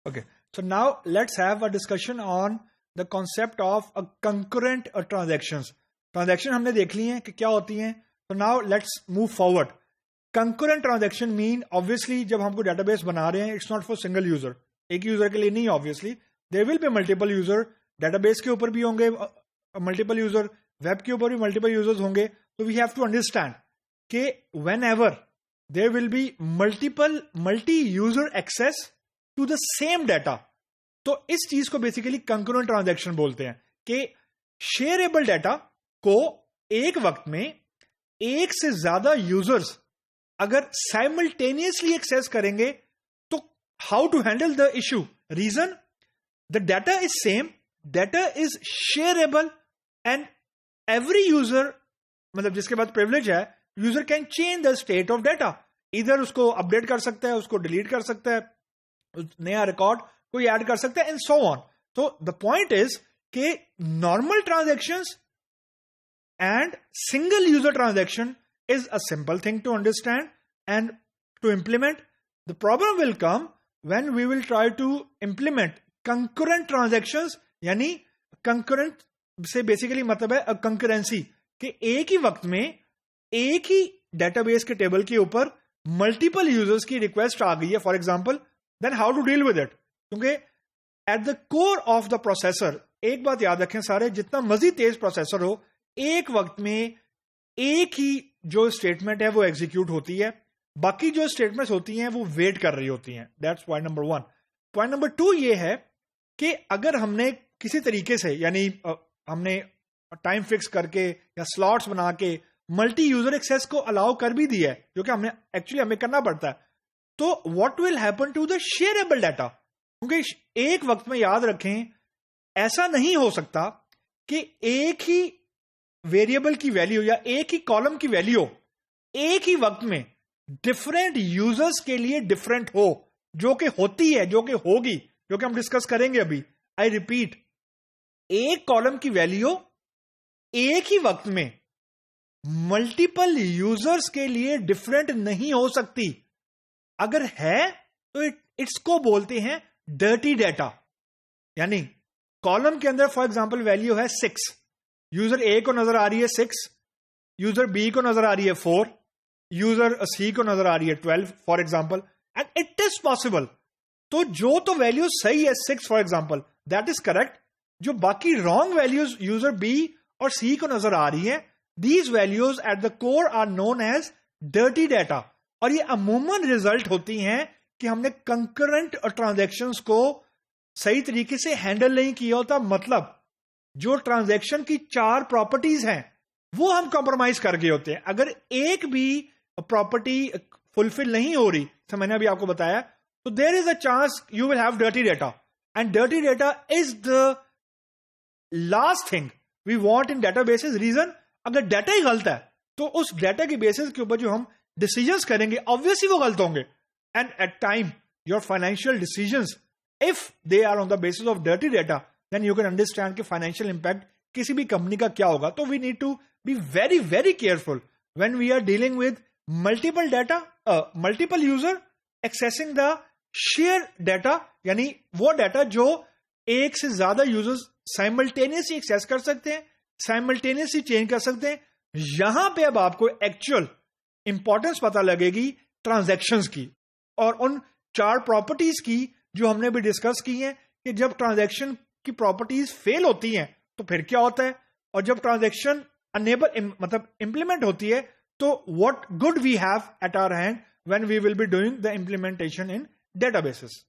Okay, so now let's have a discussion on the concept of a concurrent transactions. Transaction हमने देख ली हैं कि क्या होती हैं. So now let's move forward. Concurrent transaction mean obviously जब हमको database बना रहे हैं, it's not for single user. एक user के लिए नहीं obviously. There will be multiple user. Database के ऊपर भी होंगे multiple user. Web के ऊपर भी multiple users होंगे. So we have to understand कि whenever there will be multi-user access to the same data, तो इस चीज को बेसिकली कंकरेंट ट्रांजैक्शन बोलते हैं कि शेयरेबल डाटा को एक वक्त में एक से ज्यादा यूजर्स अगर साइमल्टेनियसली एक्सेस करेंगे तो how to handle the issue. Reason, the data is same, data is shareable and every user, मतलब जिसके बाद प्रिविलेज है, user can change the state of data. इधर उसको अपडेट कर सकता है, उसको डिलीट कर सकता है, नया रिकॉर्ड कोई ऐड कर सकता है, एंड सो ऑन. तो द पॉइंट इज कि normal transactions and single user transaction is a simple thing to understand and to implement. The problem will come when we will try to implement concurrent transactions. यानी concurrent से basically मतलब है concurrency, कि एक ही वक्त में एक ही डेटाबेस के टेबल के ऊपर मल्टीपल यूजर्स की रिक्वेस्ट आ गई है for example. Then how to deal with it? क्योंकि at the core of the processor, एक बात याद रखें सारे, जितना मजीद तेज प्रोसेसर हो, एक वक्त में एक ही जो स्टेटमेंट है वो एग्जीक्यूट होती है, बाकी जो स्टेटमेंट्स होती हैं वो वेट कर रही होती हैं. That's point number 1. Point number 2 ये है कि अगर हमने किसी तरीके से, यानी हमने टाइम फिक्स करके या स्लॉट्स बना के मल्टी यूजर एक्सेस को अलाउ कर भी दिया है, जो कि हमें करना पड़ता है, तो what will happen to the shareable data? क्योंकि एक वक्त में याद रखें, ऐसा नहीं हो सकता कि एक ही वेरिएबल की वैल्यू या एक ही कॉलम की वैल्यू एक ही वक्त में डिफरेंट यूजर्स के लिए डिफरेंट हो, जो कि होती है, जो कि होगी, जो कि हम डिस्कस करेंगे अभी. आई रिपीट, एक कॉलम की वैल्यू एक ही वक्त में मल्टीपल यूजर्स के लिए डिफरेंट नहीं हो सकती. अगर है तो इसको बोलते हैं डर्टी डाटा. यानी कॉलम के अंदर फॉर एग्जांपल वैल्यू है 6, यूजर ए को नजर आ रही है 6, यूजर बी को नजर आ रही है 4, यूजर सी को नजर आ रही है 12 for example, and it is possible. तो जो तो वैल्यू सही है 6 for example, that is correct. जो बाकी रॉन्ग वैल्यूज यूजर बी और सी को नजर आ रही है, these values at the core are known as dirty data. और ये अमूमन रिजल्ट होती हैं कि हमने कंकरेंट ट्रांजैक्शंस को सही तरीके से हैंडल नहीं किया होता. मतलब जो ट्रांजैक्शन की 4 प्रॉपर्टीज हैं वो हम कॉम्प्रोमाइज कर गए होते हैं. अगर एक भी प्रॉपर्टी फुलफिल नहीं हो रही, तो मैंने अभी आपको बताया, तो there is a chance you will have dirty data, and dirty data is the last thing we want in databases. Reason, अगर डाटा ही गलत है तो उस डाटा के बेसिस के ऊपर जो हम डिसीजंस करेंगे ऑब्वियसली वो गलत होंगे. And at time your financial decisions, if they are on the basis of dirty data, then you can understand कि फाइनेंशियल इंपैक्ट किसी भी कंपनी का क्या होगा. तो we need to be very very careful when we are dealing with multiple data, multiple user accessing the share data. यानी वो data जो एक से ज्यादा यूजर्स साइमल्टेनियसली एक्सेस कर सकते हैं, साइमल्टेनियसली चेंज कर सकते हैं. यहां पे अब आपको एक्चुअल इंपॉर्टेंस पता लगेगी ट्रांजैक्शंस की और उन 4 प्रॉपर्टीज की जो हमने भी डिस्कस की हैं, कि जब ट्रांजैक्शन की प्रॉपर्टीज फेल होती हैं तो फिर क्या होता है, और जब ट्रांजैक्शन अनेबल मतलब इंप्लीमेंट होती है तो what good we have at our hand when we will be doing the implementation in databases.